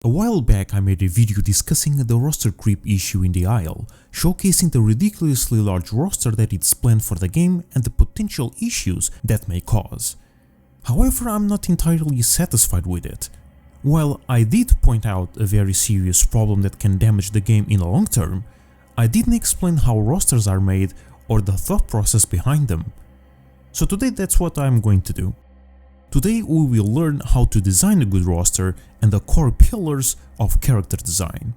A while back I made a video discussing the roster creep issue in the Isle, showcasing the ridiculously large roster that is planned for the game and the potential issues that may cause. However, I'm not entirely satisfied with it. While I did point out a very serious problem that can damage the game in the long term, I didn't explain how rosters are made or the thought process behind them. So today that's what I'm going to do. Today we will learn how to design a good roster and the core pillars of character design.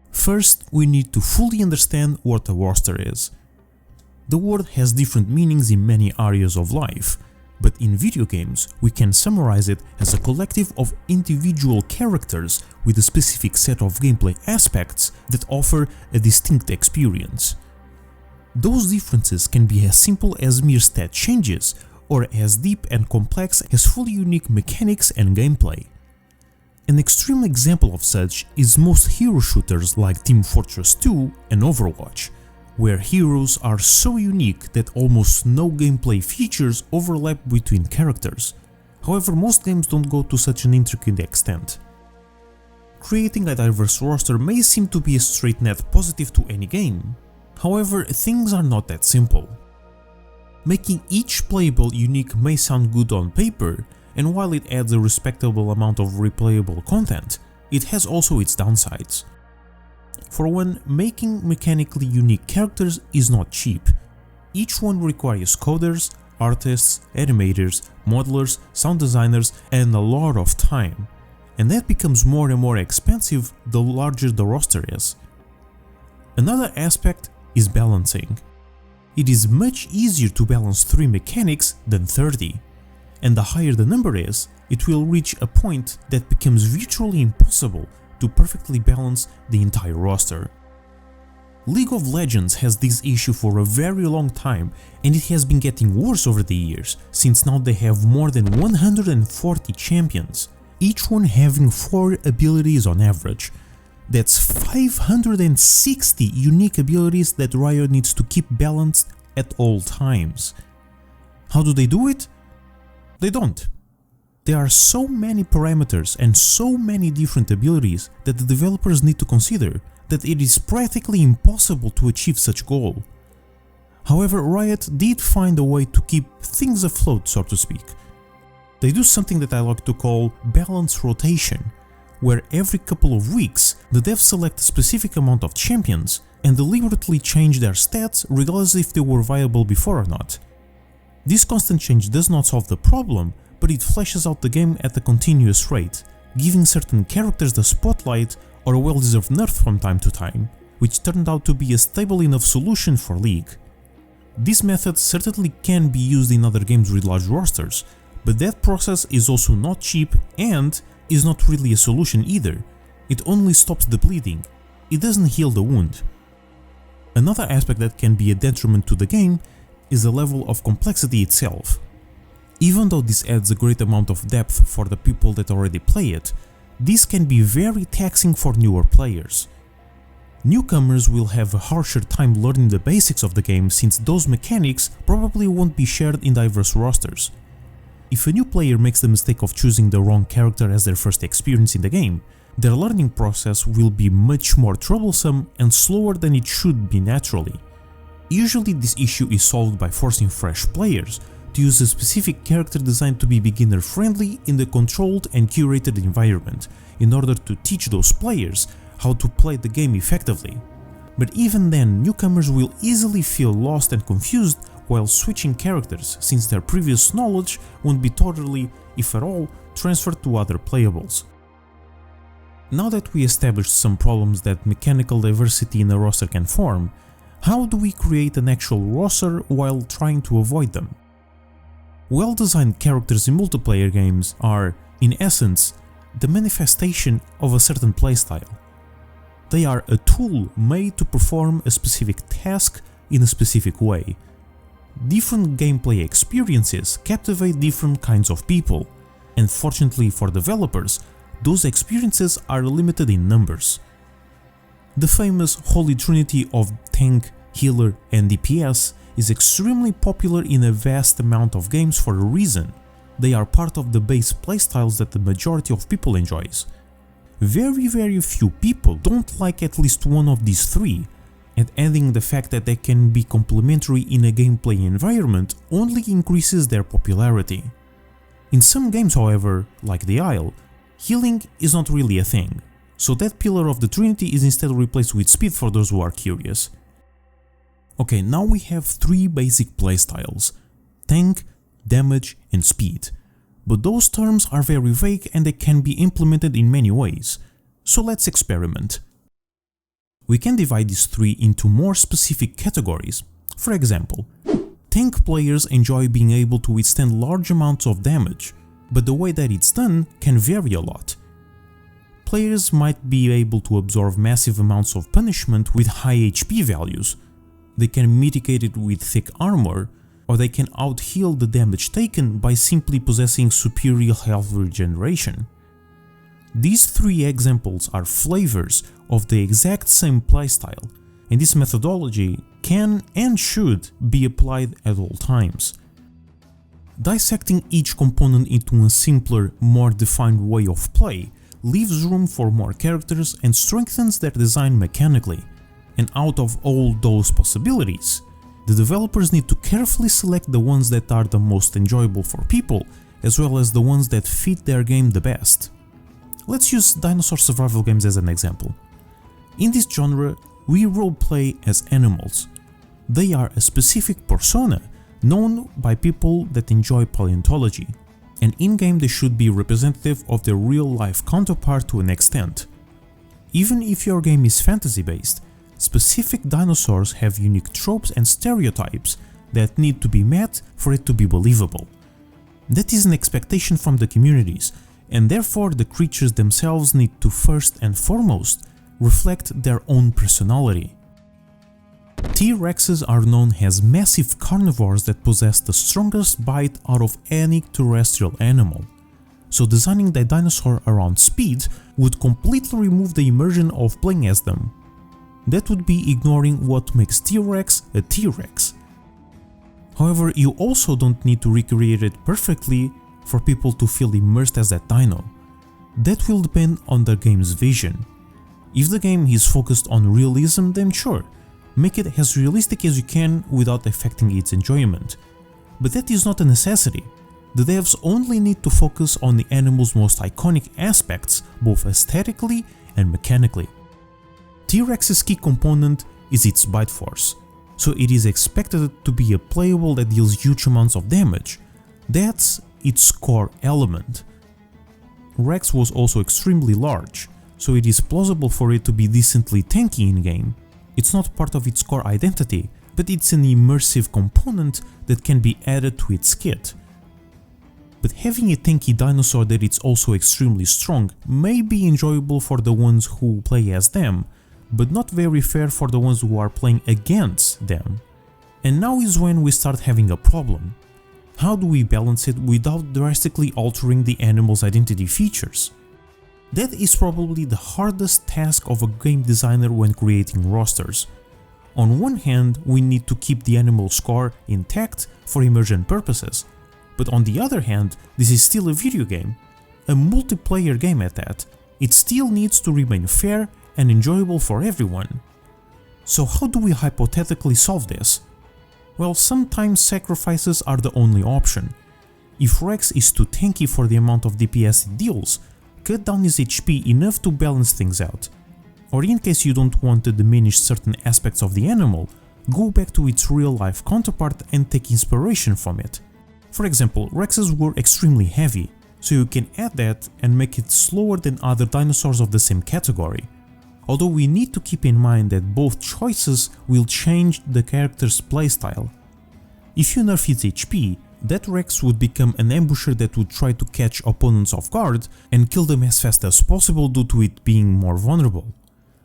First, we need to fully understand what a roster is. The word has different meanings in many areas of life, but in video games we can summarize it as a collective of individual characters with a specific set of gameplay aspects that offer a distinct experience. Those differences can be as simple as mere stat changes, or as deep and complex as fully unique mechanics and gameplay. An extreme example of such is most hero shooters like Team Fortress 2 and Overwatch, where heroes are so unique that almost no gameplay features overlap between characters. However, most games don't go to such an intricate extent. Creating a diverse roster may seem to be a straight net positive to any game. However, things are not that simple. Making each playable unique may sound good on paper, and while it adds a respectable amount of replayable content, it has also its downsides. For one, making mechanically unique characters is not cheap. Each one requires coders, artists, animators, modelers, sound designers, and a lot of time, and that becomes more and more expensive the larger the roster is. Another aspect is balancing. It is much easier to balance 3 mechanics than 30, and the higher the number is, it will reach a point that becomes virtually impossible to perfectly balance the entire roster. League of Legends has this issue for a very long time, and it has been getting worse over the years, since now they have more than 140 champions, each one having 4 abilities on average. That's 560 unique abilities that Riot needs to keep balanced at all times. How do they do it? They don't. There are so many parameters and so many different abilities that the developers need to consider that it is practically impossible to achieve such goal. However, Riot did find a way to keep things afloat, so to speak. They do something that I like to call balance rotation, where every couple of weeks the devs select a specific amount of champions and deliberately change their stats regardless if they were viable before or not. This constant change does not solve the problem, but it fleshes out the game at a continuous rate, giving certain characters the spotlight or a well-deserved nerf from time to time, which turned out to be a stable enough solution for League. This method certainly can be used in other games with large rosters, but that process is also not cheap and is not really a solution either. It only stops the bleeding. It doesn't heal the wound. Another aspect that can be a detriment to the game is the level of complexity itself. Even though this adds a great amount of depth for the people that already play it, this can be very taxing for newer players. Newcomers will have a harsher time learning the basics of the game since those mechanics probably won't be shared in diverse rosters. If a new player makes the mistake of choosing the wrong character as their first experience in the game, their learning process will be much more troublesome and slower than it should be naturally. Usually this issue is solved by forcing fresh players to use a specific character designed to be beginner friendly in the controlled and curated environment in order to teach those players how to play the game effectively. But even then, newcomers will easily feel lost and confused while switching characters, since their previous knowledge won't be totally, if at all, transferred to other playables. Now that we established some problems that mechanical diversity in a roster can form, how do we create an actual roster while trying to avoid them? Well-designed characters in multiplayer games are, in essence, the manifestation of a certain playstyle. They are a tool made to perform a specific task in a specific way. Different gameplay experiences captivate different kinds of people, and fortunately for developers, those experiences are limited in numbers. The famous holy trinity of tank, healer, and DPS is extremely popular in a vast amount of games for a reason. They are part of the base playstyles that the majority of people enjoys. very few people don't like at least one of these three, and adding the fact that they can be complementary in a gameplay environment only increases their popularity. In some games, however, like The Isle, healing is not really a thing, so that pillar of the Trinity is instead replaced with speed for those who are curious. Okay, now we have three basic playstyles: tank, damage and speed. But those terms are very vague and they can be implemented in many ways, so let's experiment. We can divide these three into more specific categories. For example, tank players enjoy being able to withstand large amounts of damage, but the way that it's done can vary a lot. Players might be able to absorb massive amounts of punishment with high HP values. They can mitigate it with thick armor, or they can out-heal the damage taken by simply possessing superior health regeneration. These three examples are flavors of the exact same playstyle, and this methodology can and should be applied at all times. Dissecting each component into a simpler, more defined way of play leaves room for more characters and strengthens their design mechanically. And out of all those possibilities, the developers need to carefully select the ones that are the most enjoyable for people, as well as the ones that fit their game the best. Let's use dinosaur survival games as an example. In this genre, we roleplay as animals. They are a specific persona known by people that enjoy paleontology, and in-game they should be representative of their real-life counterpart to an extent. Even if your game is fantasy-based, specific dinosaurs have unique tropes and stereotypes that need to be met for it to be believable. That is an expectation from the communities, and therefore the creatures themselves need to first and foremost reflect their own personality. T-Rexes are known as massive carnivores that possess the strongest bite out of any terrestrial animal. So designing the dinosaur around speed would completely remove the immersion of playing as them. That would be ignoring what makes T-Rex a T-Rex. However, you also don't need to recreate it perfectly for people to feel immersed as that dino. That will depend on the game's vision. If the game is focused on realism, then sure, make it as realistic as you can without affecting its enjoyment. But that is not a necessity. The devs only need to focus on the animal's most iconic aspects, both aesthetically and mechanically. T-Rex's key component is its bite force, so it is expected to be a playable that deals huge amounts of damage. That's its core element. Rex was also extremely large, so it is plausible for it to be decently tanky in-game. It's not part of its core identity, but it's an immersive component that can be added to its kit. But having a tanky dinosaur that is also extremely strong may be enjoyable for the ones who play as them, but not very fair for the ones who are playing against them. And now is when we start having a problem. How do we balance it without drastically altering the animal's identity features? That is probably the hardest task of a game designer when creating rosters. On one hand, we need to keep the animal's core intact for immersion purposes, but on the other hand, this is still a video game, a multiplayer game at that. It still needs to remain fair and enjoyable for everyone. So how do we hypothetically solve this? Well, sometimes sacrifices are the only option. If Rex is too tanky for the amount of DPS it deals, cut down his HP enough to balance things out. Or in case you don't want to diminish certain aspects of the animal, go back to its real-life counterpart and take inspiration from it. For example, Rexes were extremely heavy, so you can add that and make it slower than other dinosaurs of the same category. Although we need to keep in mind that both choices will change the character's playstyle. If you nerf its HP, that Rex would become an ambusher that would try to catch opponents off guard and kill them as fast as possible due to it being more vulnerable.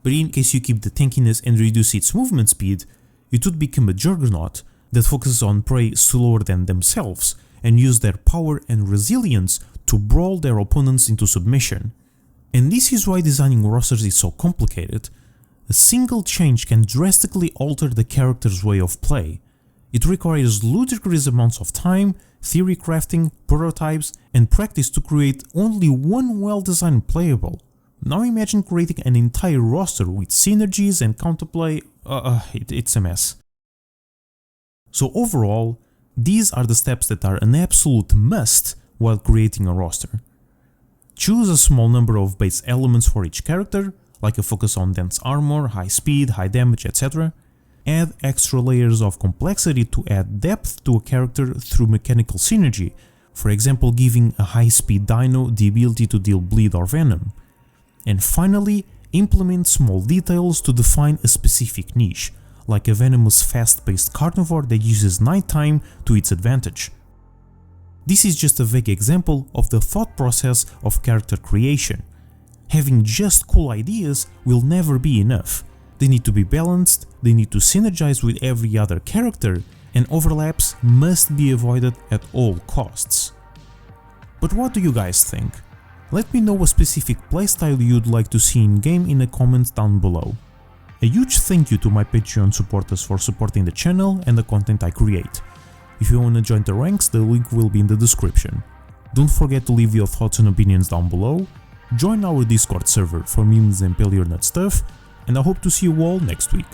But in case you keep the tankiness and reduce its movement speed, it would become a juggernaut that focuses on prey slower than themselves and use their power and resilience to brawl their opponents into submission. And this is why designing rosters is so complicated. A single change can drastically alter the character's way of play. It requires ludicrous amounts of time, theory crafting, prototypes, and practice to create only one well-designed playable, Now imagine creating an entire roster with synergies and counterplay. It's a mess. So overall, these are the steps that are an absolute must while creating a roster. Choose a small number of base elements for each character, like a focus on dense armor, high speed, high damage, etc. Add extra layers of complexity to add depth to a character through mechanical synergy, for example giving a high speed dino the ability to deal bleed or venom. And finally, implement small details to define a specific niche, like a venomous fast-paced carnivore that uses nighttime to its advantage. This is just a vague example of the thought process of character creation. Having just cool ideas will never be enough. They need to be balanced, they need to synergize with every other character, and overlaps must be avoided at all costs. But what do you guys think? Let me know a specific playstyle you'd like to see in-game in the comments down below. A huge thank you to my Patreon supporters for supporting the channel and the content I create. If you want to join the ranks, the link will be in the description. Don't forget to leave your thoughts and opinions down below, join our Discord server for memes and Paleo Nut stuff, and I hope to see you all next week.